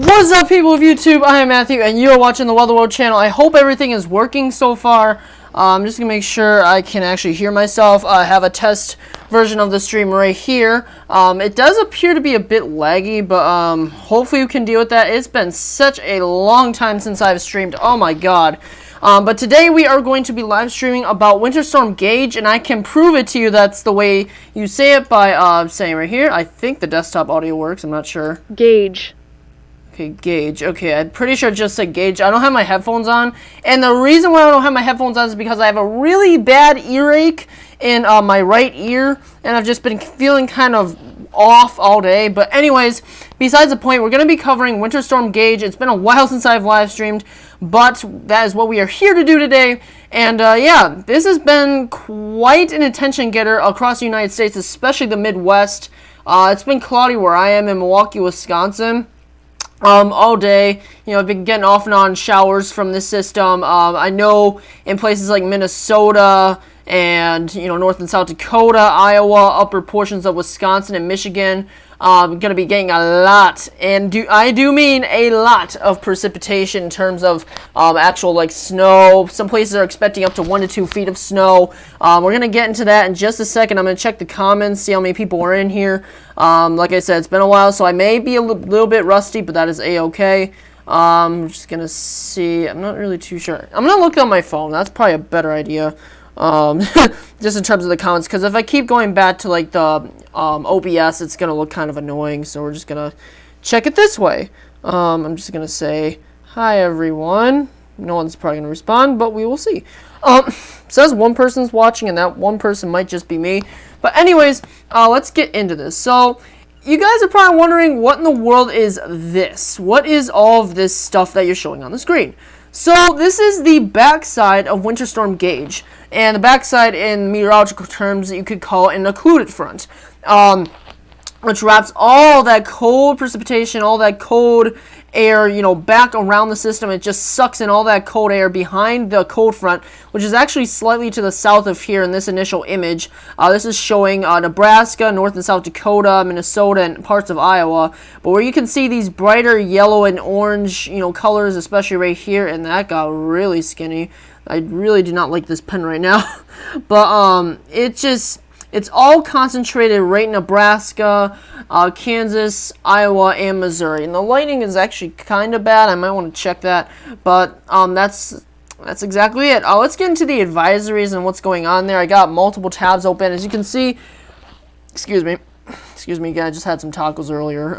What's up, people of YouTube? I am Matthew, and you are watching the Weather World channel. I hope everything is working so far. I'm just going to make sure I can actually hear myself. I have a test version of the stream right here. It does appear to be a bit laggy, but hopefully you can deal with that. It's been such a long time since I've streamed. Oh my god. But today we are going to be live streaming about Winter Storm Gage, and I can prove it to you that's the way you say it by saying right here. I think the desktop audio works. I'm not sure. Gage. Okay, Gage. Okay, I'm pretty sure it just said Gage. I don't have my headphones on, and the reason why I don't have my headphones on is because I have a really bad earache in my right ear, and I've just been feeling kind of off all day. But anyways, besides the point, we're going to be covering Winter Storm Gage. It's been a while since I've live streamed, but that is what we are here to do today. And yeah, this has been quite an attention getter across the United States, especially the Midwest. It's been cloudy where I am in Milwaukee, Wisconsin. All day. You know, I've been getting off and on showers from this system. I know in places like Minnesota and, you know, North and South Dakota, Iowa, upper portions of Wisconsin and Michigan, going to be getting a lot, and I do mean a lot of precipitation in terms of actual, like, snow. Some places are expecting up to 1 to 2 feet of snow. We're going to get into that in just a second. I'm going to check the comments, see how many people are in here. Like I said, it's been a while, so I may be a little bit rusty, but that is A-okay. I'm just going to see. I'm not really too sure. I'm going to look on my phone. That's probably a better idea. Just in terms of the comments, because if I keep going back to like the OBS, it's gonna look kind of annoying. So we're just gonna check it this way. I'm just gonna say hi everyone. No one's probably gonna respond, but we will see. Says one person's watching, and that one person might just be me. But anyways, let's get into this. So you guys are probably wondering, what in the world is this? What is all of this stuff that you're showing on the screen? So this is the backside of Winter Storm Gage, and the backside in meteorological terms you could call an occluded front, which wraps all that cold precipitation, all that cold air, you know, back around the system. It just sucks in all that cold air behind the cold front, which is actually slightly to the south of here in this initial image. This is showing Nebraska, North and South Dakota, Minnesota, and parts of Iowa. But where you can see these brighter yellow and orange, you know, colors, especially right here, and that got really skinny. I really do not like this pen right now. But it's all concentrated right in Nebraska, Kansas, Iowa, and Missouri. And the lighting is actually kind of bad. I might want to check that. But that's exactly it. Let's get into the advisories and what's going on there. I got multiple tabs open. As you can see, excuse me, guys, I just had some tacos earlier.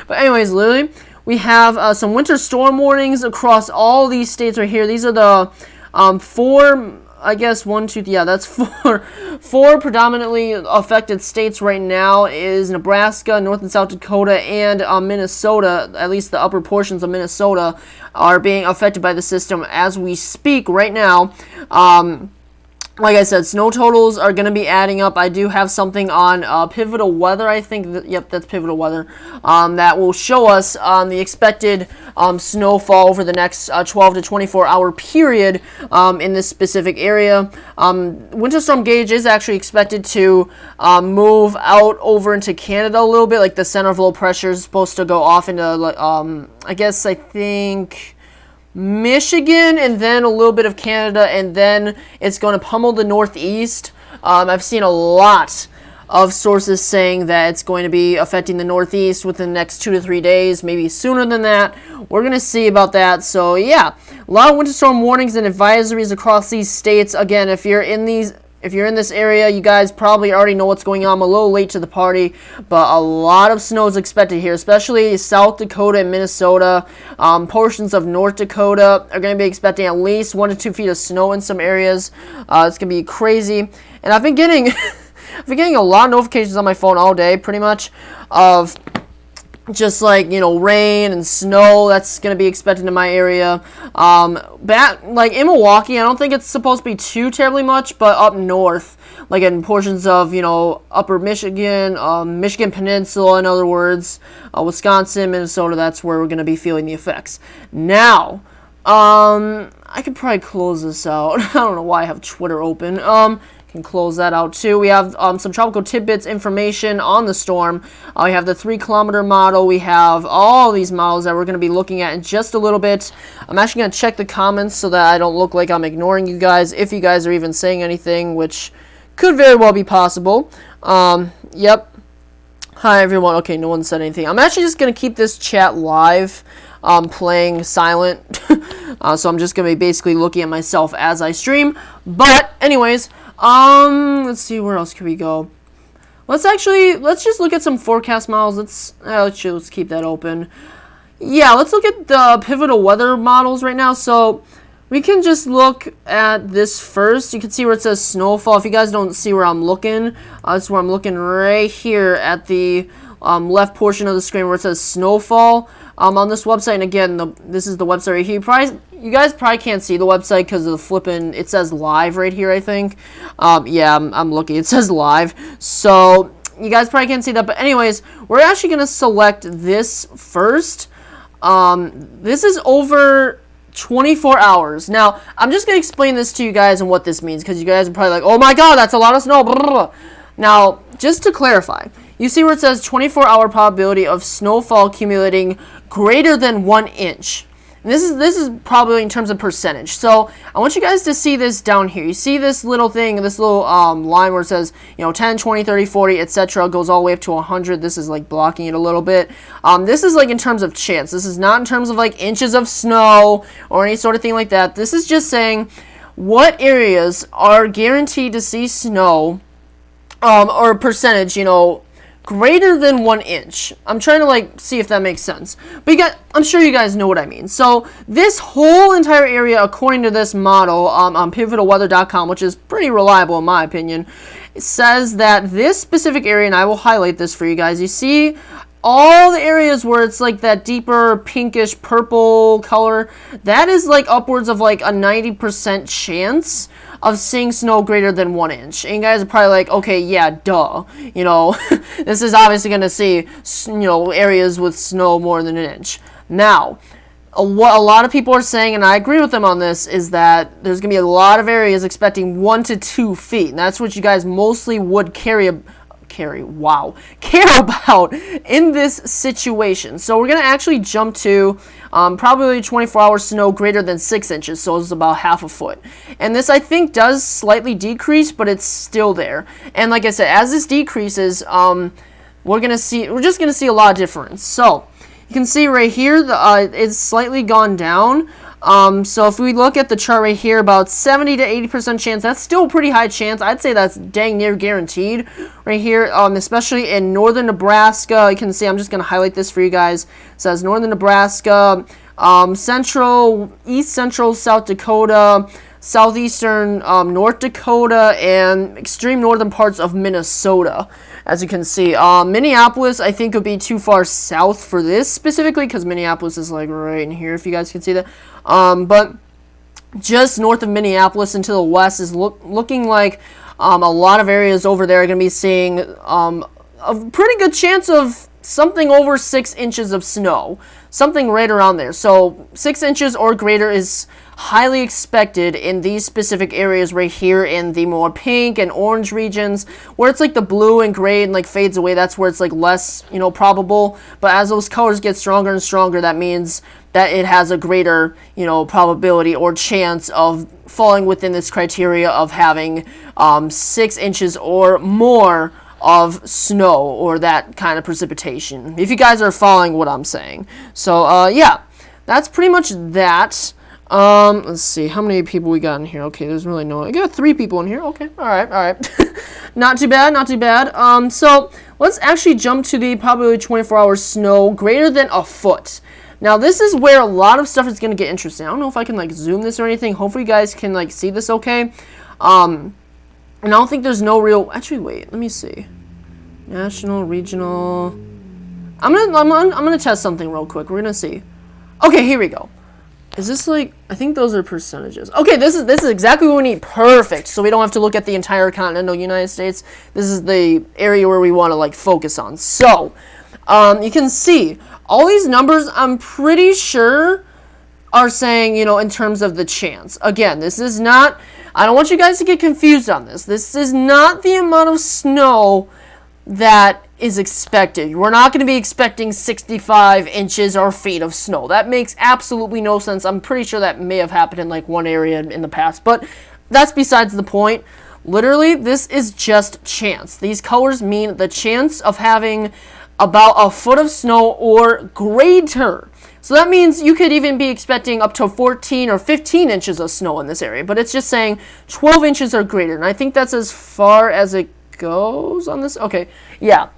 But anyways, literally, we have some winter storm warnings across all these states right here. These are the four... I guess that's four predominantly affected states right now is Nebraska, North and South Dakota, and Minnesota. At least the upper portions of Minnesota are being affected by the system as we speak right now. Like I said, snow totals are going to be adding up. I do have something on Pivotal Weather, I think. Yep, that's Pivotal Weather. That will show us the expected snowfall over the next 12 to 24 hour period in this specific area. Winter Storm Gage is actually expected to move out over into Canada a little bit. Like the center of low pressure is supposed to go off into, I think... Michigan, and then a little bit of Canada, and then it's going to pummel the Northeast. I've seen a lot of sources saying that it's going to be affecting the Northeast within the next 2 to 3 days, maybe sooner than that. We're going to see about that. So yeah, a lot of winter storm warnings and advisories across these states. Again, if you're in this area, you guys probably already know what's going on. I'm a little late to the party, but a lot of snow is expected here, especially South Dakota and Minnesota. Portions of North Dakota are going to be expecting at least 1 to 2 feet of snow in some areas. It's going to be crazy. And I've been getting a lot of notifications on my phone all day, pretty much, of just like, you know, rain and snow that's going to be expected in my area. Like in Milwaukee, I don't think it's supposed to be too terribly much, but up north, like in portions of, you know, upper Michigan, Michigan Peninsula, in other words, Wisconsin, Minnesota, that's where we're going to be feeling the effects. Now, I could probably close this out. I don't know why I have Twitter open. Can close that out too. We have some tropical tidbits information on the storm. We have the 3-kilometer model. We have all these models that we're going to be looking at in just a little bit. I'm actually going to check the comments so that I don't look like I'm ignoring you guys, if you guys are even saying anything, which could very well be possible. Yep. Hi, everyone. Okay, no one said anything. I'm actually just going to keep this chat live, playing silent. So I'm just going to be basically looking at myself as I stream. But anyways, let's see, where else can we go? Let's just look at some forecast models. Let's keep that open. Yeah, let's look at the pivotal weather models right now. So we can just look at this first. You can see where it says snowfall. If you guys don't see where I'm looking, that's where I'm looking right here at the left portion of the screen where it says snowfall. On this website, and again, this is the website right here. You guys probably can't see the website because of the flipping. It says live right here, I think. Yeah, I'm looking. It says live. So you guys probably can't see that. But anyways, we're actually going to select this first. This is over 24 hours. Now, I'm just going to explain this to you guys and what this means, because you guys are probably like, oh my god, that's a lot of snow. Blah, blah, blah. Now, just to clarify, you see where it says 24-hour probability of snowfall accumulating greater than 1 inch. And this is probably in terms of percentage. So I want you guys to see this down here. You see this little thing, this little line where it says, 10, 20, 30, 40, etc. goes all the way up to 100. This is like blocking it a little bit. This is like in terms of chance. This is not in terms of like inches of snow or any sort of thing like that. This is just saying what areas are guaranteed to see snow, or percentage, greater than 1 inch. I'm trying to see if that makes sense. But I'm sure you guys know what I mean. So this whole entire area, according to this model on pivotalweather.com, which is pretty reliable in my opinion, it says that this specific area, and I will highlight this for you guys, you see all the areas where it's like that deeper pinkish purple color, that is like upwards of like a 90% chance of seeing snow greater than 1 inch. And you guys are probably like, okay, yeah, duh. This is obviously going to see, areas with snow more than 1 inch. Now, what a lot of people are saying, and I agree with them on this, is that there's going to be a lot of areas expecting 1 to 2 feet. And that's what you guys mostly would care about in this situation. So we're going to actually jump to probably 24-hour snow greater than 6 inches, so it's about half a foot. And this, I think, does slightly decrease, but it's still there. And like I said, as this decreases, we're just going to see a lot of difference. So you can see right here, it's slightly gone down. So if we look at the chart right here, about 70 to 80% chance, that's still a pretty high chance. I'd say that's dang near guaranteed right here, especially in northern Nebraska. You can see, I'm just going to highlight this for you guys. It says northern Nebraska, east central South Dakota, southeastern North Dakota, and extreme northern parts of Minnesota. As you can see, Minneapolis, I think, would be too far south for this specifically, because Minneapolis is like right in here, if you guys can see that. But just north of Minneapolis and to the west is looking like a lot of areas over there are going to be seeing a pretty good chance of something over 6 inches of snow. Something right around there. So 6 inches or greater is highly expected in these specific areas right here in the more pink and orange regions, where it's like the blue and gray and like fades away. That's where it's like less, probable. But as those colors get stronger and stronger, that means that it has a greater, probability or chance of falling within this criteria of having 6 inches or more of snow or that kind of precipitation, if you guys are following what I'm saying. So yeah, that's pretty much that. Let's see how many people we got in here. Okay, there's really no, I got 3 people in here. Okay, all right. Not too bad. So let's actually jump to the probability 24-hour snow greater than a foot. Now this is where a lot of stuff is going to get interesting. I don't know if I can zoom this or anything. Hopefully you guys can see this okay. And I don't think there's no real, actually wait, let me see. National, regional. I'm gonna test something real quick. We're gonna see. Okay, here we go. Is this I think those are percentages. Okay, this is exactly what we need. Perfect. So we don't have to look at the entire continental United States. This is the area where we want to focus on. So, you can see all these numbers. I'm pretty sure are saying, you know, in terms of the chance. Again, this is not, I don't want you guys to get confused on this. This is not the amount of snow that is expected. We're not going to be expecting 65 inches or feet of snow. That makes absolutely no sense. I'm pretty sure that may have happened in like one area in the past, but that's besides the point. Literally, this is just chance. These colors mean the chance of having about a foot of snow or greater. So that means you could even be expecting up to 14 or 15 inches of snow in this area, but it's just saying 12 inches or greater, and I think that's as far as it goes on this. Okay, yeah.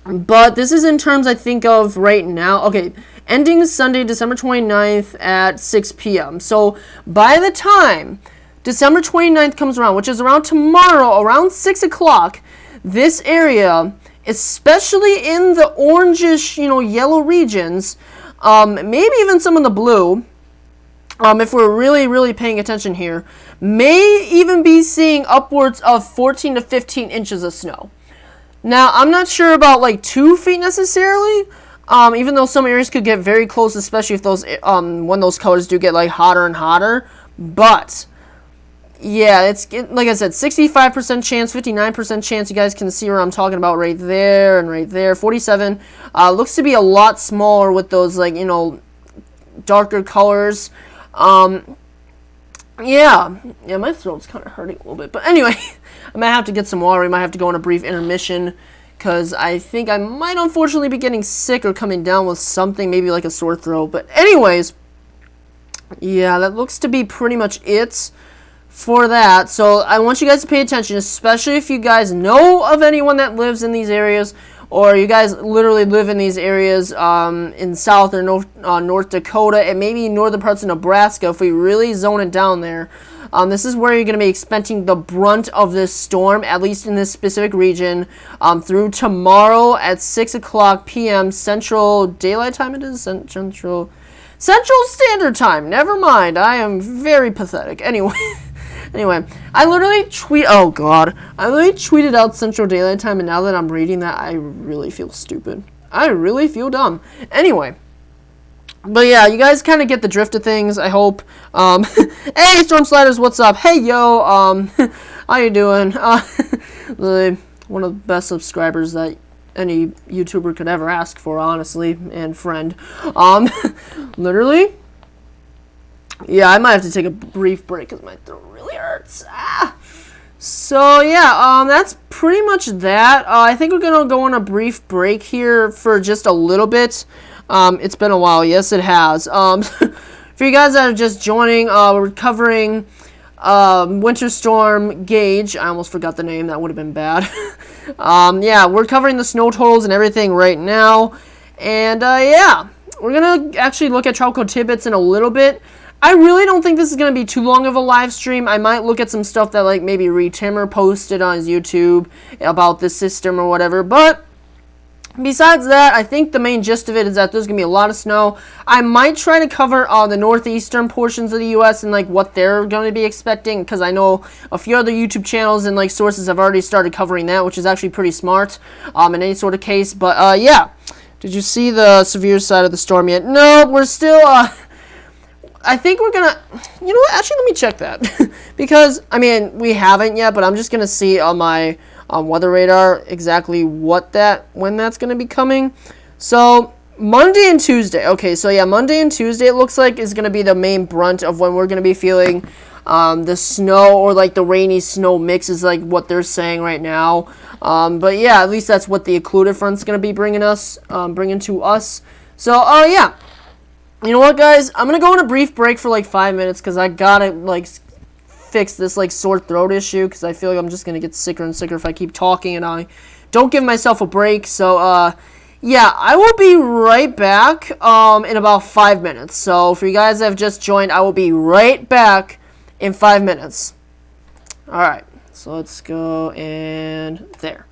But this is in terms, I think, of right now. Okay, ending Sunday, December 29th at 6 p.m. So by the time December 29th comes around, which is around tomorrow, around 6 o'clock, this area, especially in the orangish, you know, yellow regions, maybe even some of the blue, if we're really paying attention here, may even be seeing upwards of 14 to 15 inches of snow. Now, I'm not sure about like 2 feet necessarily, even though some areas could get very close, especially if those, when those colors do get like hotter and hotter. But yeah, it's like I said, 65% chance, 59% chance. You guys can see where I'm talking about right there and right there. 47 looks to be a lot smaller with those, like, you know, darker colors. Yeah, my throat's kind of hurting a little bit. But anyway, I might have to get some water. We might have to go on a brief intermission because I think I might unfortunately be getting sick or coming down with something, maybe like a sore throat. But anyways, yeah, that looks to be pretty much it for that. So I want you guys to pay attention, especially if you guys know of anyone that lives in these areas, or you guys literally live in these areas in South or North Dakota, and maybe northern parts of Nebraska. If we really zone it down there, this is where you're going to be expecting the brunt of this storm, at least in this specific region, through tomorrow at 6 o'clock p.m. Central Daylight Time. It is Central Standard Time. Never mind. I am very pathetic. Anyway. Anyway, I literally tweeted out Central Daylight Time, and now that I'm reading that, I really feel stupid. I really feel dumb. Anyway, but yeah, you guys kind of get the drift of things, I hope. Hey, Storm Sliders, what's up? Hey, yo, how you doing? Really, one of the best subscribers that any YouTuber could ever ask for, honestly, and friend. Literally. Yeah, I might have to take a brief break because my throat really hurts. So, yeah, that's pretty much that. I think we're going to go on a brief break here for just a little bit. It's been a while. Yes, it has. For you guys that are just joining, we're covering Winter Storm Gage. I almost forgot the name. That would have been bad. Yeah, we're covering the snow totals and everything right now. And, yeah, we're going to actually look at tropical tidbits in a little bit. I really don't think this is going to be too long of a live stream. I might look at some stuff that, like, maybe Reed Timmer posted on his YouTube about this system or whatever. But besides that, I think the main gist of it is that there's going to be a lot of snow. I might try to cover the northeastern portions of the U.S. and, like, what they're going to be expecting, because I know a few other YouTube channels and, like, sources have already started covering that, which is actually pretty smart in any sort of case. But, yeah. Did you see the severe side of the storm yet? No, we're still... I think we're gonna, you know what, actually let me check that, because, I mean, we haven't yet, but I'm just gonna see on my weather radar exactly when that's gonna be coming. So, Monday and Tuesday, okay, so yeah, Monday and Tuesday it looks like is gonna be the main brunt of when we're gonna be feeling the snow, or like the rainy snow mix is like what they're saying right now. But yeah, at least that's what the occluded front's gonna be bringing to us. So, yeah. You know what, guys? I'm going to go on a brief break for like 5 minutes because I got to like fix this like sore throat issue, because I feel like I'm just going to get sicker and sicker if I keep talking and I don't give myself a break. So, yeah, I will be right back in about 5 minutes. So, for you guys that have just joined, I will be right back in 5 minutes. All right, so let's go and there.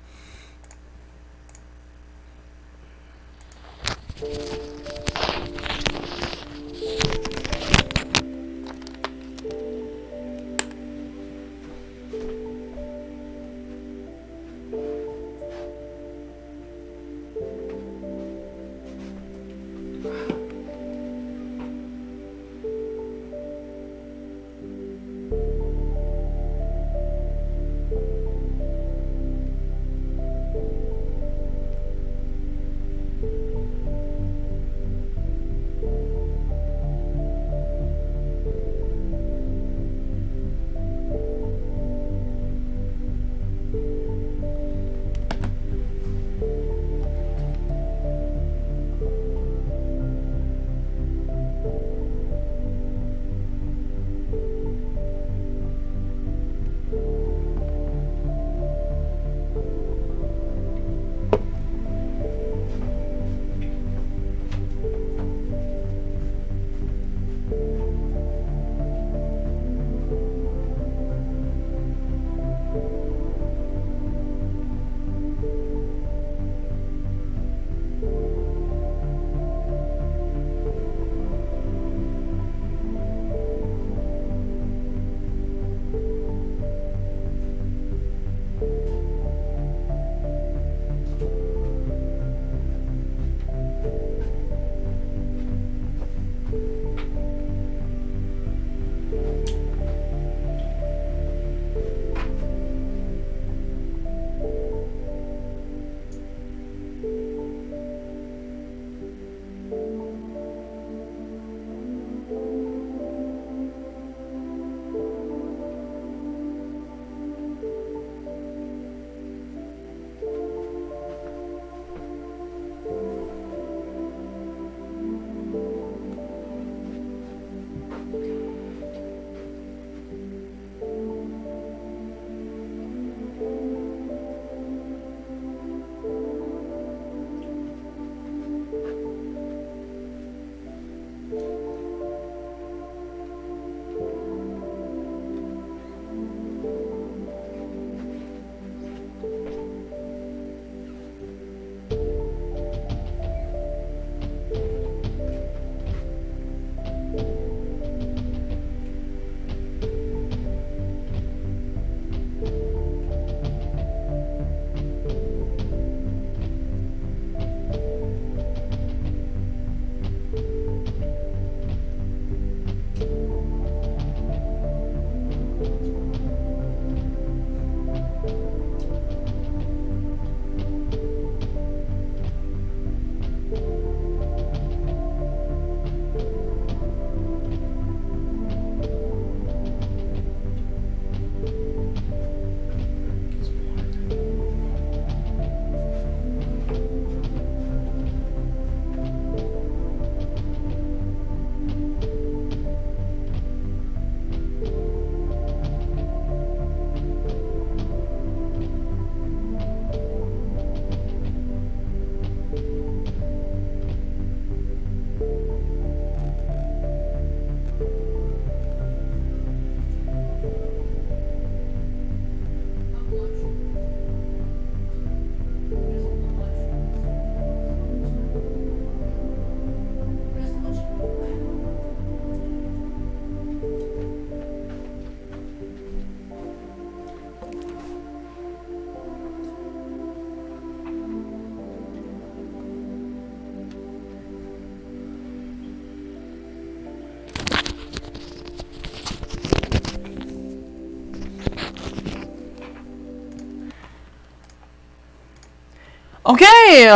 Okay,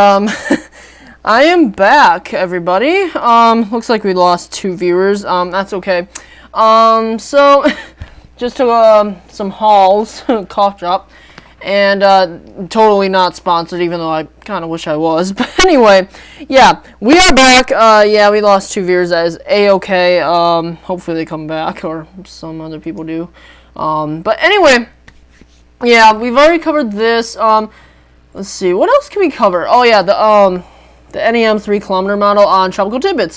I am back, everybody. Looks like we lost 2 viewers. That's okay. So just took some hauls, cough drop, and totally not sponsored, even though I kind of wish I was. But anyway, yeah, we are back. Yeah, we lost 2 viewers. That is a-okay. Hopefully they come back, or some other people do. But anyway, yeah, we've already covered this. Let's see, what else can we cover? Oh yeah, the NEM 3-kilometer model on Tropical Tidbits.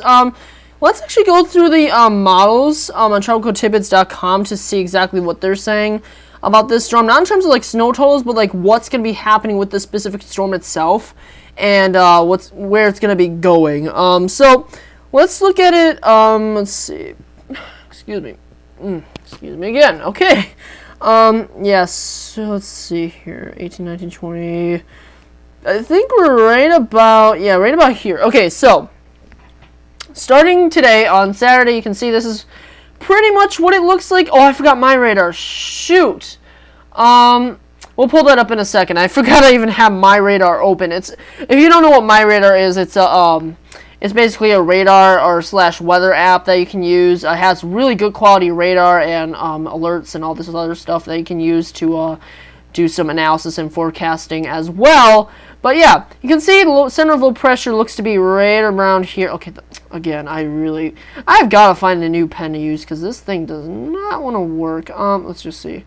Let's actually go through the models on tropicaltidbits.com to see exactly what they're saying about this storm. Not in terms of like snow totals, but like what's going to be happening with the specific storm itself, and where it's going to be going. So let's look at it. Let's see. Excuse me. Excuse me again. Okay. Yes, so let's see here, 18, 19, 20, I think we're right about here. Okay, so, starting today on Saturday, you can see this is pretty much what it looks like. Oh, I forgot my radar, shoot. We'll pull that up in a second. I forgot I even have my radar open. If you don't know what my radar is, it's basically a radar or / weather app that you can use. It has really good quality radar and alerts and all this other stuff that you can use to do some analysis and forecasting as well. But yeah, you can see the center of low pressure looks to be right around here. Okay, again, I've got to find a new pen to use because this thing does not want to work. Let's just see.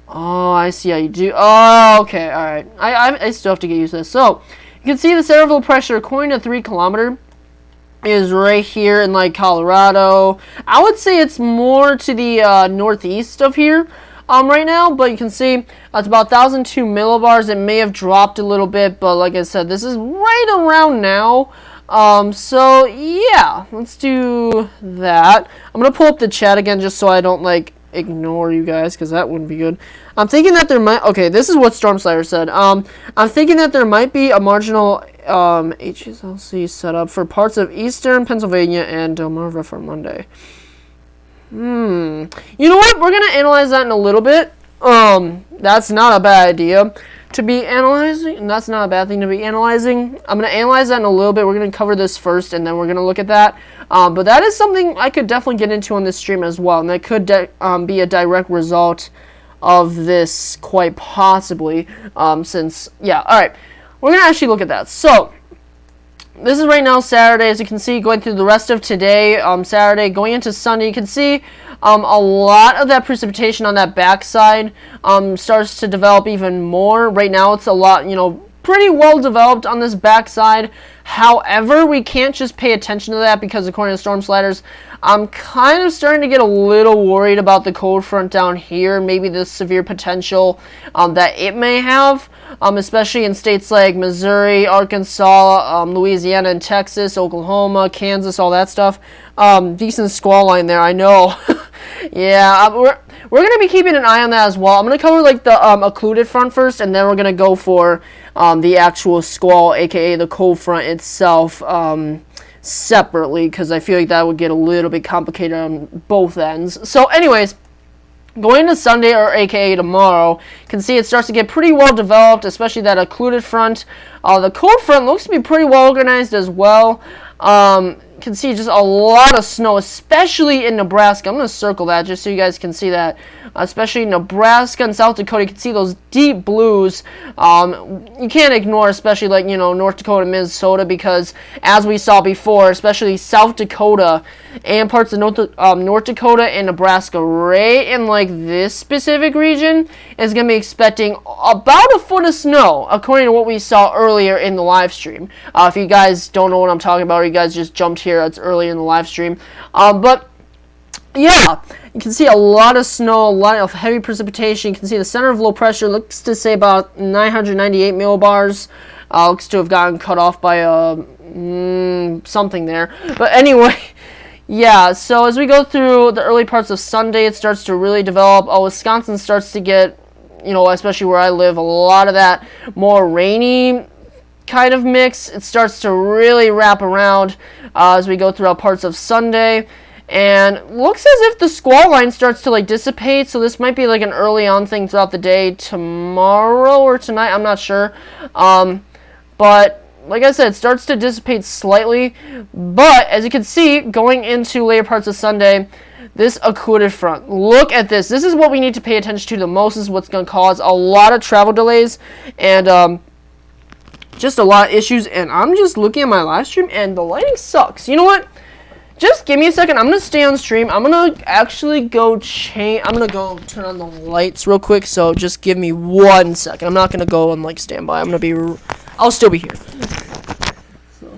Oh, I see how you do. Oh, okay, all right. I still have to get used to this. So you can see the center of low pressure, according to 3-kilometer, is right here in like Colorado. I would say it's more to the northeast of here right now, but you can see it's about 1,002 millibars. It may have dropped a little bit, but like I said, this is right around now. So yeah, let's do that. I'm gonna pull up the chat again just so I don't like ignore you guys, because that wouldn't be good. I'm thinking that there might, okay, this is what Storm Slayer said. I'm thinking that there might be a marginal HSLC setup for parts of eastern Pennsylvania and Delmarva for Monday. You know what? We're gonna analyze that in a little bit. That's not a bad idea to be analyzing, and that's not a bad thing to be analyzing. I'm gonna analyze that in a little bit. We're gonna cover this first, and then we're gonna look at that. But that is something I could definitely get into on this stream as well, and that could be a direct result of this, quite possibly. Since, yeah, all right, we're gonna actually look at that. So this is right now Saturday, as you can see, going through the rest of today, Saturday, going into Sunday. You can see a lot of that precipitation on that backside starts to develop even more. Right now it's a lot, pretty well developed on this backside. However, we can't just pay attention to that because according to Storm Sliders, I'm kind of starting to get a little worried about the cold front down here, maybe the severe potential that it may have, especially in states like Missouri, Arkansas, Louisiana and Texas, Oklahoma, Kansas, all that stuff. Decent squall line there, I know. Yeah, we're going to be keeping an eye on that as well. I'm going to cover like the occluded front first, and then we're going to go for the actual squall, aka the cold front itself, separately, because I feel like that would get a little bit complicated on both ends. So anyways, going to Sunday, or aka tomorrow, you can see it starts to get pretty well developed, especially that occluded front. The cold front looks to be pretty well organized as well. You can see just a lot of snow, especially in Nebraska. I'm going to circle that just so you guys can see that. Especially in Nebraska and South Dakota, you can see those deep blues. You can't ignore, especially like, North Dakota, Minnesota, because as we saw before, especially South Dakota and parts of North Dakota and Nebraska, right in like this specific region, is going to be expecting about a foot of snow, according to what we saw earlier in the live stream. If you guys don't know what I'm talking about, or you guys just jumped here, it's early in the live stream. But yeah, you can see a lot of snow, a lot of heavy precipitation. You can see the center of low pressure looks to say about 998 millibars. Looks to have gotten cut off by something there. But anyway, yeah, so as we go through the early parts of Sunday, it starts to really develop. Wisconsin starts to get, especially where I live, a lot of that more rainy kind of mix. It starts to really wrap around as we go throughout parts of Sunday. And looks as if the squall line starts to like dissipate, so this might be like an early on thing throughout the day tomorrow or tonight, I'm not sure. but like I said, it starts to dissipate slightly. But as you can see, going into later parts of Sunday, this occluded front. Look at this. This is what we need to pay attention to the most. This is what's going to cause a lot of travel delays and just a lot of issues. And I'm just looking at my live stream, and the lighting sucks. You know what? Just give me a second. I'm going to stay on stream. I'm going to actually go change. I'm going to go turn on the lights real quick. So just give me 1 second. I'm not going to go on like standby. I'm going to be... I'll still be here. So.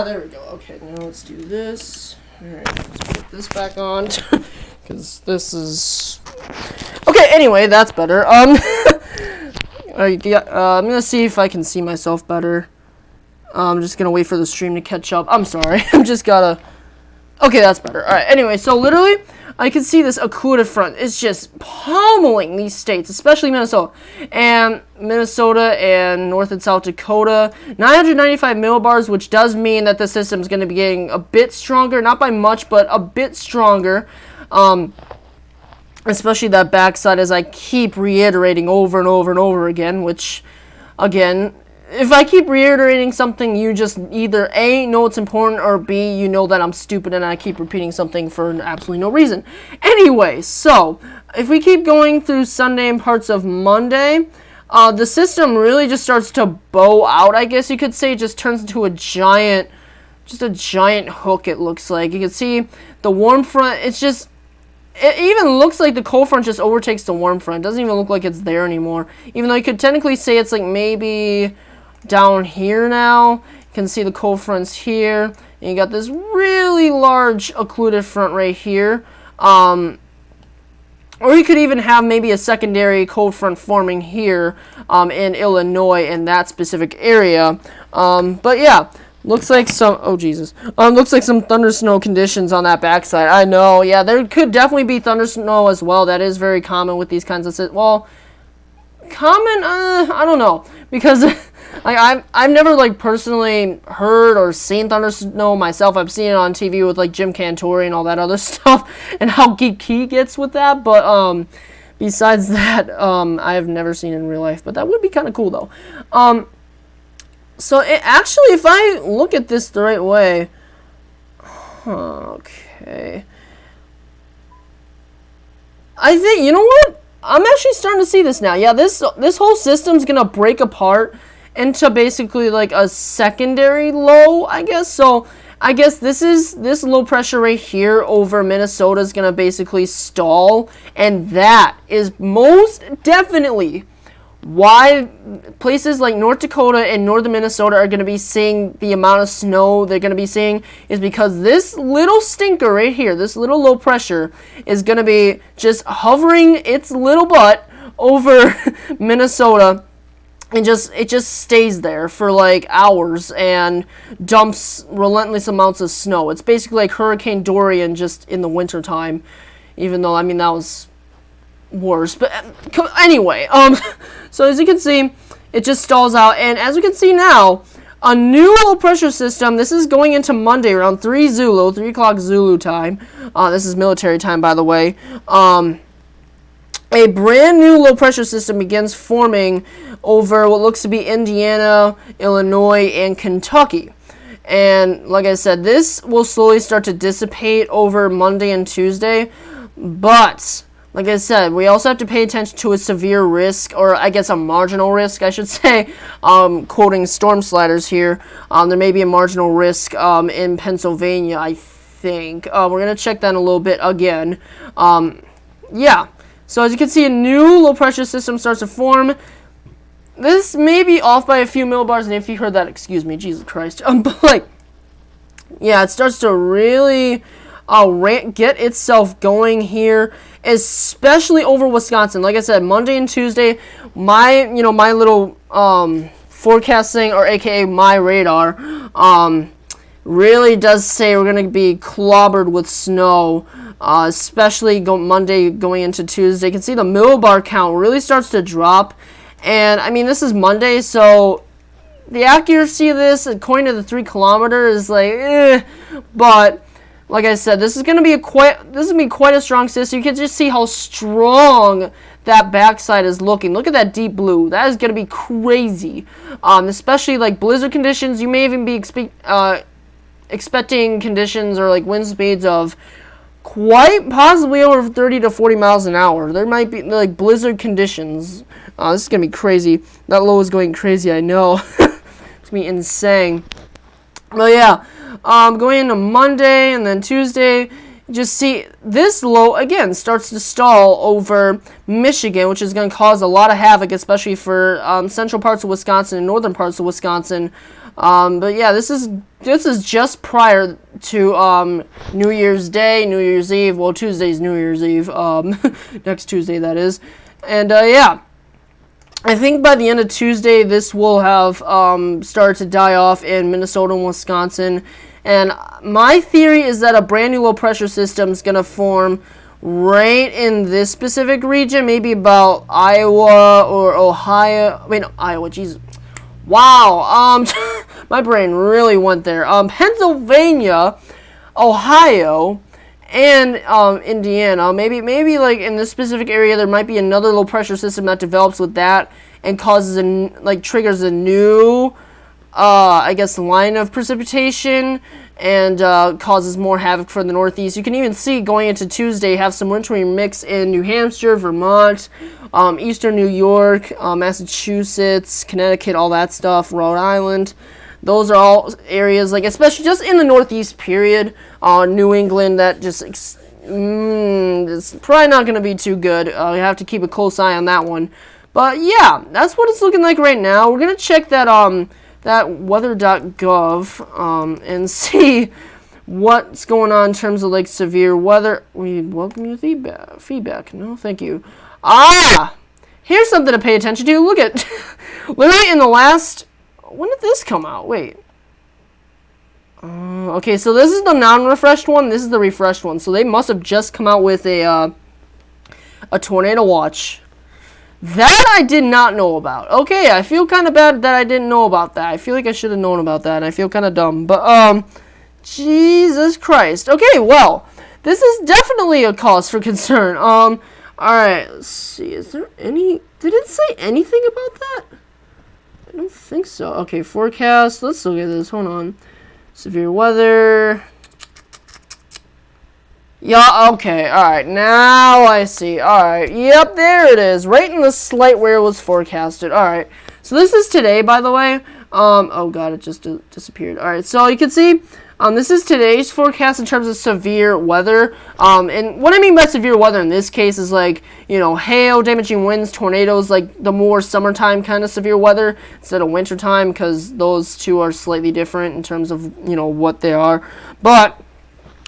There we go. Okay, now let's do this. Alright, let's put this back on. Because this is... Okay, anyway, that's better. I'm going to see if I can see myself better. I'm just going to wait for the stream to catch up. I'm sorry. I'm just gotta... Okay, that's better. Alright, anyway, so literally, I can see this occluded front. It's just pummeling these states, especially Minnesota. And Minnesota and North and South Dakota. 995 millibars, which does mean that the system is going to be getting a bit stronger. Not by much, but a bit stronger. Especially that backside, as I keep reiterating over and over and over again, which, again... If I keep reiterating something, you just either A, know it's important, or B, you know that I'm stupid and I keep repeating something for absolutely no reason. Anyway, so, if we keep going through Sunday and parts of Monday, the system really just starts to bow out, I guess you could say. It just turns into a giant hook, it looks like. You can see the warm front, it's just... It even looks like the cold front just overtakes the warm front. It doesn't even look like it's there anymore. Even though you could technically say it's like maybe... down here now, you can see the cold fronts here, and you got this really large occluded front right here, or you could even have maybe a secondary cold front forming here in Illinois in that specific area, but yeah, looks like some, oh Jesus, looks like some thunder snow conditions on that backside. I know, yeah, there could definitely be thunder snow as well. That is very common with these kinds of, well, common, I don't know, because like I've never like personally heard or seen thunder snow myself. I've seen it on TV with like Jim Cantori and all that other stuff, and how geek he gets with that. But besides that, I have never seen it in real life. But that would be kind of cool though. So it actually, if I look at this the right way, okay, I think, you know what? I'm actually starting to see this now. Yeah, this whole system's gonna break apart into basically like a secondary low, I guess. So I guess this low pressure right here over Minnesota is gonna basically stall, and that is most definitely why places like North Dakota and northern Minnesota are going to be seeing the amount of snow they're going to be seeing, is because this little stinker right here, this little low pressure, is going to be just hovering its little butt over Minnesota, and it just stays there for like hours and dumps relentless amounts of snow. It's basically like Hurricane Dorian just in the winter time, even though, I mean, that was worse. But anyway, so as you can see, it just stalls out, and as we can see now, a new low pressure system. This is going into Monday around 3 o'clock Zulu time. This is military time, by the way. A brand new low pressure system begins forming over what looks to be Indiana, Illinois, and Kentucky. And like I said, this will slowly start to dissipate over Monday and Tuesday. But like I said, we also have to pay attention to a severe risk, or I guess a marginal risk, I should say. Quoting Storm Sliders here, there may be a marginal risk in Pennsylvania, I think. We're going to check that in a little bit again. Yeah. So as you can see, a new low pressure system starts to form. This may be off by a few millibars, and if you heard that, excuse me, Jesus Christ. But like, yeah, it starts to really get itself going here, especially over Wisconsin. Like I said, Monday and Tuesday, my little forecasting, or aka my radar, really does say we're going to be clobbered with snow, especially Monday going into Tuesday. You can see the millibar count really starts to drop, and I mean, this is Monday, so the accuracy of this, according to the 3 kilometer, is like, but like I said, this is gonna be quite a strong system. You can just see how strong that backside is looking. Look at that deep blue. That is gonna be crazy. Especially like blizzard conditions. You may even be expecting conditions or like wind speeds of quite possibly over 30 to 40 miles an hour. There might be like blizzard conditions. This is gonna be crazy. That low is going crazy, I know. It's gonna be insane. But yeah, going into Monday and then Tuesday, just see this low again starts to stall over Michigan, which is going to cause a lot of havoc, especially for central parts of Wisconsin and northern parts of Wisconsin. But yeah, this is just prior to New Year's Day, New Year's Eve. Well, Tuesday's New Year's Eve. Next Tuesday, that is. And yeah, I think by the end of Tuesday, this will have started to die off in Minnesota and Wisconsin. And my theory is that a brand new low pressure system is going to form right in this specific region, maybe about Iowa or Ohio. Wait, no, Iowa, jeez. Wow, my brain really went there. Pennsylvania, Ohio, and Indiana. Maybe like in this specific area, there might be another low pressure system that develops with that and causes triggers a new, I guess, line of precipitation and causes more havoc for the Northeast. You can even see going into Tuesday, have some wintry mix in New Hampshire, Vermont, eastern New York, Massachusetts, Connecticut, all that stuff, Rhode Island. Those are all areas, like especially just in the Northeast period. New England, that just it's probably not going to be too good. You have to keep a close eye on that one. But yeah, that's what it's looking like right now. We're going to check that that weather.gov and see what's going on in terms of like severe weather. We welcome your feedback. No, thank you. Here's something to pay attention to. Look at literally in the last. When did this come out? Wait. Okay, so this is the non-refreshed one. This is the refreshed one. So they must have just come out with a tornado watch. That I did not know about. Okay, I feel kind of bad that I didn't know about that. I feel like I should have known about that, and I feel kind of dumb. But, Jesus Christ. Okay, well, this is definitely a cause for concern. Alright, let's see. Is there any... Did it say anything about that? I don't think so. Okay, forecast. Let's look at this. Hold on. Severe weather... Yeah, okay, alright, now I see, alright, yep, there it is, right in the slight where it was forecasted, alright, so this is today, by the way, oh god, it just disappeared, alright, so you can see, this is today's forecast in terms of severe weather, and what I mean by severe weather in this case is like, you know, hail, damaging winds, tornadoes, like the more summertime kind of severe weather, instead of wintertime, because those two are slightly different in terms of, you know, what they are, but...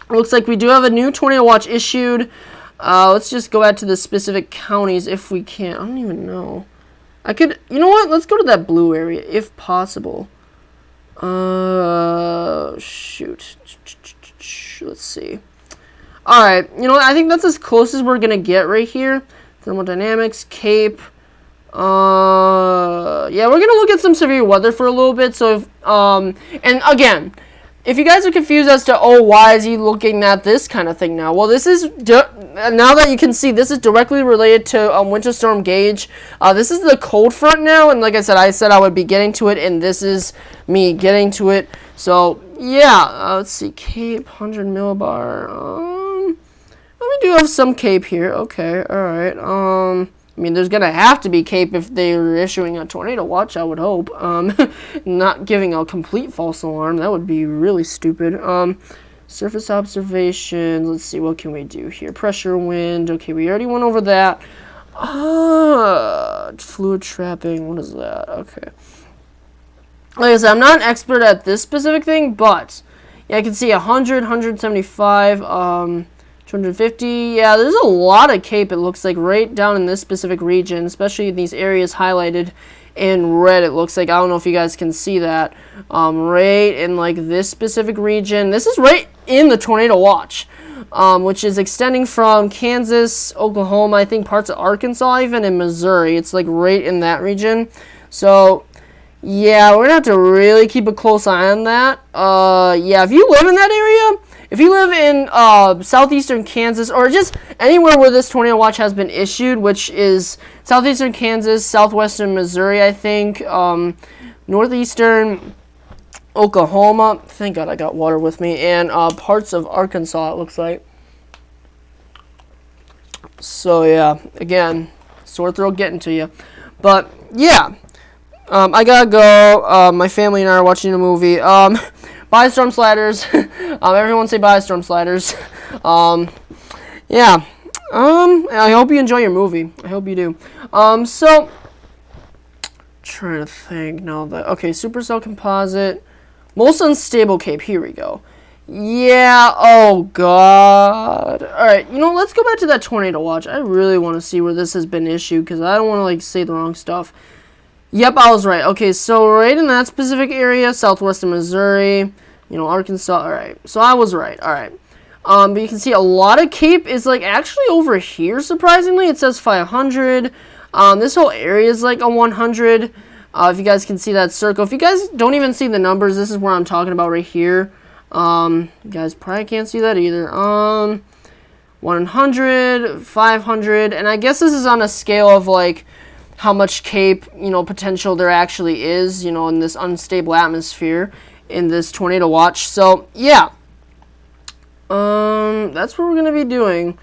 Looks like we do have a new tornado watch issued. Let's just go out to the specific counties if we can. I don't even know. I could, you know what? Let's go to that blue area if possible. Shoot. Let's see. Alright, you know what? I think that's as close as we're going to get right here. Thermodynamics, Cape. Yeah, we're going to look at some severe weather for a little bit. So, if, and again... If you guys are confused as to, oh, why is he looking at this kind of thing now? Well, this is, now that you can see, this is directly related to Winter Storm Gage. This is the cold front now, and like I said I would be getting to it, and this is me getting to it. So, yeah, let's see, Cape, 100 millibar. We do have some Cape here. Okay, alright, I mean, there's going to have to be Cape if they're issuing a tornado watch, I would hope. Not giving a complete false alarm. That would be really stupid. Surface observations. Let's see, what can we do here? Pressure, wind. Okay, we already went over that. Fluid trapping. What is that? Okay. Like I said, I'm not an expert at this specific thing, but yeah, I can see 100, 175, 250, yeah, there's a lot of Cape, it looks like, right down in this specific region, especially in these areas highlighted in red, it looks like. I don't know if you guys can see that. Right in, like, this specific region. This is right in the tornado watch, which is extending from Kansas, Oklahoma, I think parts of Arkansas even, and Missouri. It's, like, right in that region. So... yeah, we're gonna have to really keep a close eye on that. Yeah, if you live in that area, if you live in southeastern Kansas or just anywhere where this tornado watch has been issued, which is southeastern Kansas, southwestern Missouri, I think, northeastern Oklahoma. Thank God I got water with me, and parts of Arkansas, it looks like. So yeah, again, sore throat getting to you, but yeah. I gotta go. My family and I are watching a movie. Bye, Storm Sliders. Everyone say bye, Storm Sliders. Yeah. I hope you enjoy your movie. I hope you do. So, trying to think now that, okay, Supercell Composite. Most unstable cape. Here we go. Yeah. Oh, God. Alright, let's go back to that tornado watch. I really want to see where this has been issued because I don't want to, say the wrong stuff. Yep, I was right. Okay, so right in that specific area, southwestern Missouri, Arkansas. All right, so I was right. All right. But you can see a lot of cape is, actually over here, surprisingly. It says 500. This whole area is, a 100. If you guys can see that circle. If you guys don't even see the numbers, this is where I'm talking about right here. You guys probably can't see that either. 100, 500, and I guess this is on a scale of, how much cape, potential there actually is, in this unstable atmosphere in this tornado watch. So, yeah. That's what we're going to be doing. I'm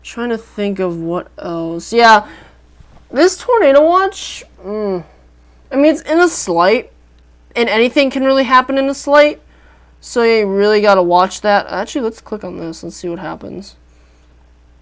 trying to think of what else. Yeah. This tornado watch, I mean, it's in a slight, and anything can really happen in a slight. So, you really got to watch that. Actually, let's click on this. Let's see what happens.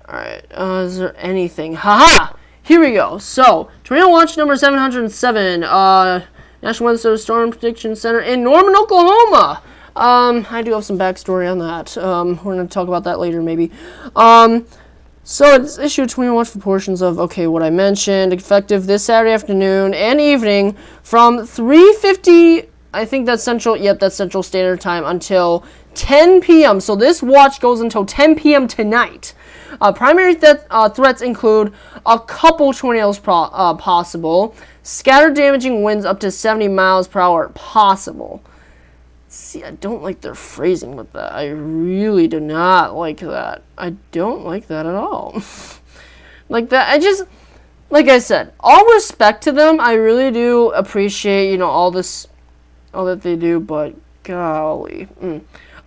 Alright. Is there anything? Haha! Here we go. So, tornado watch number 707, National Weather Service Storm Prediction Center in Norman, Oklahoma. I do have some backstory on that. We're going to talk about that later, maybe. So, it's issued tornado watch for portions of, what I mentioned, effective this Saturday afternoon and evening from 3:50, I think that's Central, that's Central Standard Time, until 10 p.m. So, this watch goes until 10 p.m. tonight. Primary threats include a couple tornadoes possible, scattered damaging winds up to 70 miles per hour possible. See, I don't like their phrasing with that. I really do not like that. I don't like that at all. Like I said, all respect to them. I really do appreciate, all that they do, but golly.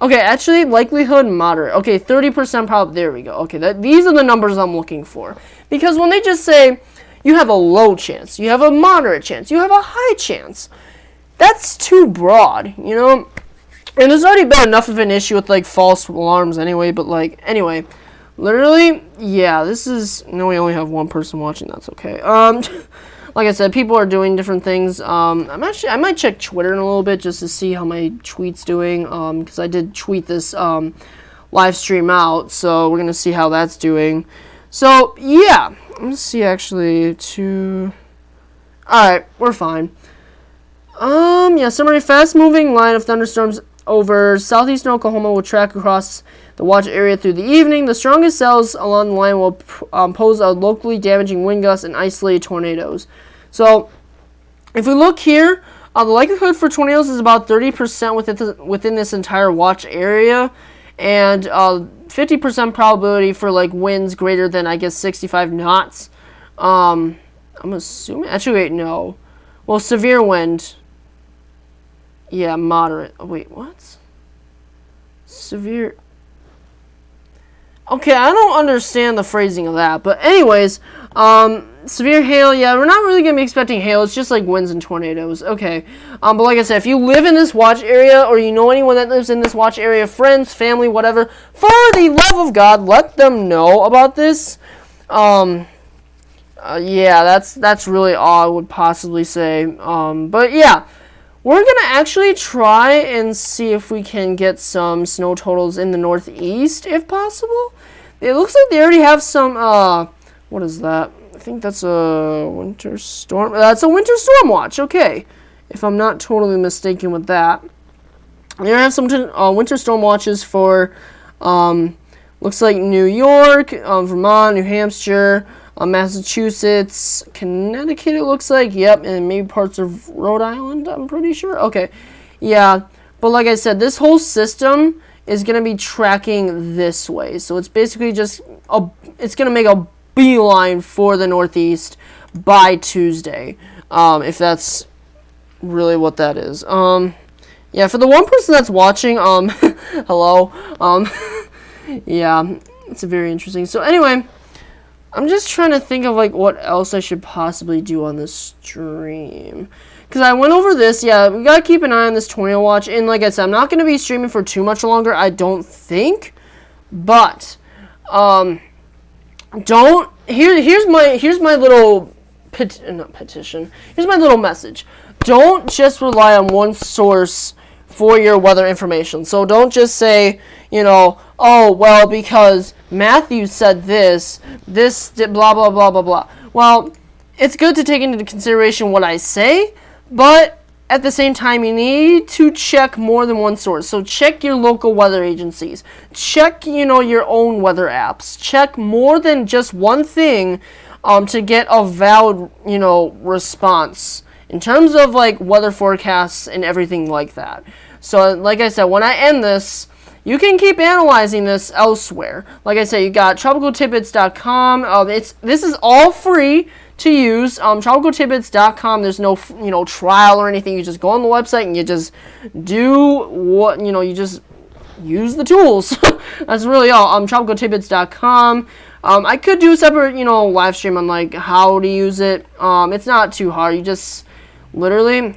Okay, actually, likelihood moderate. Okay, 30% probably. There we go. Okay, these are the numbers I'm looking for. Because when they just say you have a low chance, you have a moderate chance, you have a high chance, that's too broad, And there's already been enough of an issue with, false alarms anyway. But, anyway, literally, yeah, this is... No, we only have one person watching. That's okay. Like I said, people are doing different things. I might check Twitter in a little bit just to see how my tweet's doing. Because I did tweet this live stream out, so we're gonna see how that's doing. So yeah, let's see actually. All right, we're fine. Yeah, summary: fast-moving line of thunderstorms over southeastern Oklahoma will track across the watch area through the evening. The strongest cells along the line will pose a locally damaging wind gusts and isolated tornadoes. So, if we look here, the likelihood for tornadoes is about 30% within this entire watch area, and 50% probability for winds greater than 65 knots. I'm assuming. Actually, wait, no. Well, severe wind. Yeah, moderate. Oh, wait, what? Severe. Okay, I don't understand the phrasing of that. But anyways, severe hail, yeah, we're not really going to be expecting hail. It's just winds and tornadoes. Okay. But like I said, if you live in this watch area or you know anyone that lives in this watch area, friends, family, whatever, for the love of God, let them know about this. Yeah, that's really all I would possibly say. But yeah. We're going to actually try and see if we can get some snow totals in the northeast, if possible. It looks like they already have some, what is that? I think that's a winter storm. That's a winter storm watch, okay. If I'm not totally mistaken with that. They have some winter storm watches for, looks like New York, Vermont, New Hampshire, Massachusetts, Connecticut, it looks like. Yep, and maybe parts of Rhode Island, I'm pretty sure. Okay, yeah. But like I said, this whole system is going to be tracking this way. So it's basically just, it's going to make a beeline for the Northeast by Tuesday. If that's really what that is. Yeah, for the one person that's watching, hello. Yeah, it's very interesting. So anyway, I'm just trying to think of like what else I should possibly do on this stream. Because I went over this, yeah, we got to keep an eye on this tornado watch. And like I said, I'm not going to be streaming for too much longer, I don't think. But, here's my little, petition. Here's my little message. Don't just rely on one source for your weather information. So don't just say, oh, well, because Matthew said this blah, blah, blah, blah, blah. Well, it's good to take into consideration what I say, but at the same time, you need to check more than one source. So check your local weather agencies. Check, your own weather apps. Check more than just one thing to get a valid, response in terms of, like, weather forecasts and everything like that. So, like I said, when I end this, you can keep analyzing this elsewhere. Like I said, you got tropicaltidbits.com. This is all free to use. Tropicaltidbits.com. There's no trial or anything. You just go on the website and you just do what you just use the tools. That's really all. Tropicaltidbits.com. I could do a separate live stream on like how to use it. It's not too hard. You just literally,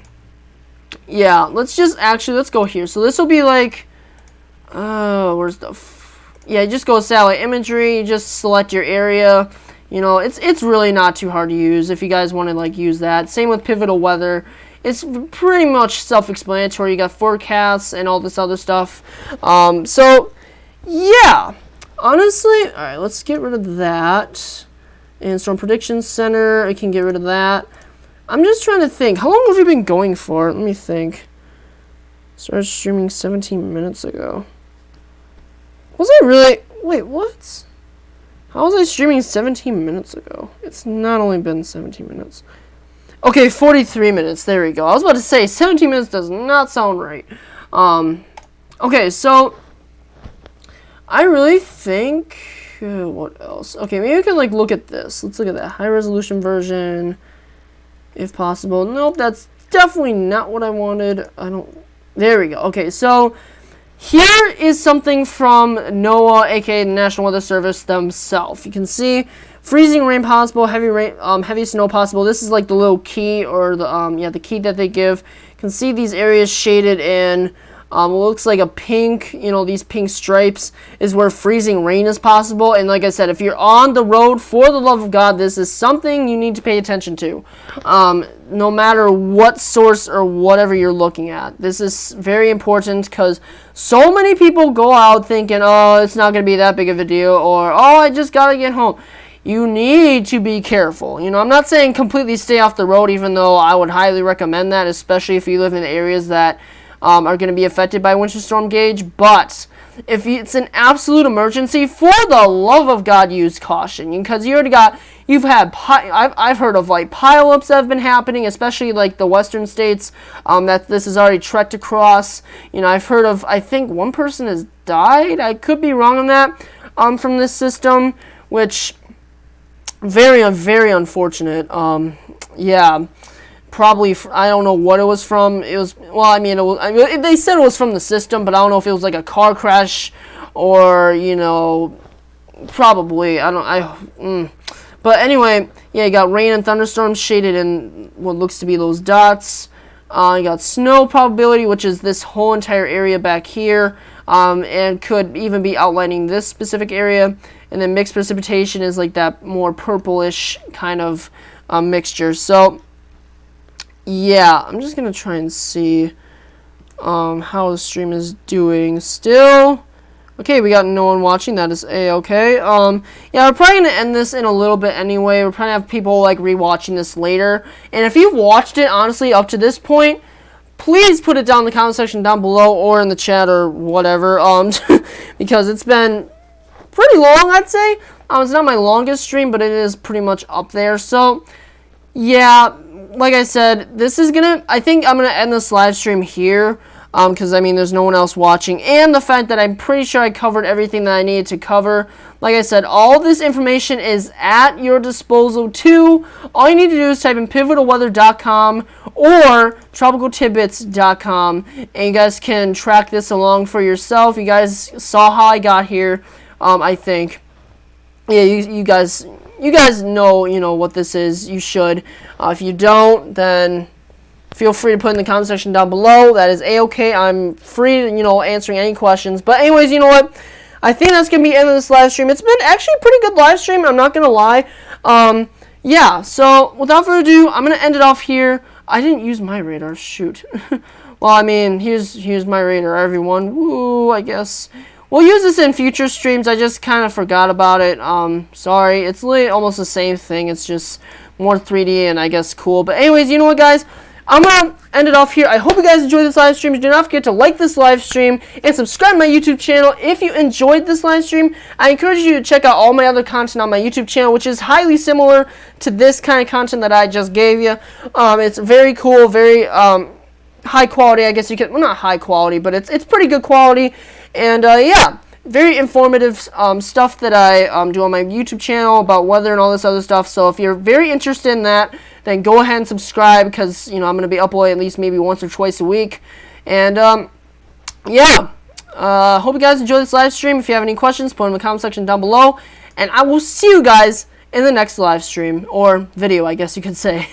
yeah. Let's go here. So this will be like. Where's the... yeah, just go satellite imagery, just select your area. It's really not too hard to use if you guys want to, like, use that. Same with pivotal weather. It's pretty much self-explanatory. You got forecasts and all this other stuff. So, yeah. Honestly, alright, let's get rid of that. And Storm Prediction Center, I can get rid of that. I'm just trying to think. How long have we been going for? Let me think. Started streaming 17 minutes ago. Was I really... wait, what? How was I streaming 17 minutes ago? It's not only been 17 minutes. Okay, 43 minutes. There we go. I was about to say, 17 minutes does not sound right. Okay, so... I really think... what else? Okay, maybe we can, like, look at this. Let's look at that high-resolution version. If possible. Nope, that's definitely not what I wanted. There we go. Okay, so... here is something from NOAA, aka the National Weather Service themselves. You can see freezing rain possible, heavy snow possible. This is like the little key or the key that they give. You can see these areas shaded in. It looks like a pink, these pink stripes is where freezing rain is possible. And like I said, if you're on the road, for the love of God, this is something you need to pay attention to. No matter what source or whatever you're looking at. This is very important because so many people go out thinking, oh, it's not going to be that big of a deal, or, oh, I just got to get home. You need to be careful. I'm not saying completely stay off the road, even though I would highly recommend that, especially if you live in areas that are going to be affected by Winter Storm Gage. But if it's an absolute emergency, for the love of God, use caution. Because I've heard of like pileups that have been happening, especially like the western states that this is already trekked across. I've heard of, I think one person has died. I could be wrong on that from this system, which very, very unfortunate. Yeah. Probably, I don't know what it was from. It was, well, they said it was from the system, but I don't know if it was like a car crash or, probably, But anyway, yeah, you got rain and thunderstorms shaded in what looks to be those dots. You got snow probability, which is this whole entire area back here, and could even be outlining this specific area. And then mixed precipitation is like that more purplish kind of mixture. So... yeah, I'm just going to try and see how the stream is doing still. Okay, we got no one watching. That is A-okay. Yeah, we're probably going to end this in a little bit anyway. We're probably going to have people, like, rewatching this later. And if you've watched it, honestly, up to this point, please put it down in the comment section down below or in the chat or whatever. Because it's been pretty long, I'd say. It's not my longest stream, but it is pretty much up there. So, yeah, like I said, I think I'm gonna end this live stream here. Because, I mean, there's no one else watching, and the fact that I'm pretty sure I covered everything that I needed to cover. Like I said, all this information is at your disposal, too. All you need to do is type in pivotalweather.com or tropicaltidbits.com, and you guys can track this along for yourself. You guys saw how I got here, I think. Yeah, you guys know, what this is. You should. If you don't, then feel free to put in the comment section down below. That is a-okay. I'm free to, answering any questions. But anyways, you know what? I think that's going to be the end of this live stream. It's been actually a pretty good live stream. I'm not going to lie. Yeah, so without further ado, I'm going to end it off here. I didn't use my radar. Shoot. Well, I mean, here's my radar, everyone. Woo, I guess. We'll use this in future streams. I just kind of forgot about it. Sorry. It's literally almost the same thing. It's just more 3D and I guess cool. But anyways, you know what, guys? I'm going to end it off here. I hope you guys enjoyed this live stream. Do not forget to like this live stream and subscribe to my YouTube channel. If you enjoyed this live stream, I encourage you to check out all my other content on my YouTube channel, which is highly similar to this kind of content that I just gave you. It's very cool, very high quality, I guess you could, well, not high quality, but it's pretty good quality. And yeah, very informative stuff that I do on my YouTube channel about weather and all this other stuff. So if you're very interested in that, then go ahead and subscribe, because I'm going to be uploading at least maybe once or twice a week. And yeah, hope you guys enjoy this live stream. If you have any questions, put them in the comment section down below, and I will see you guys in the next live stream, or video, I guess you could say.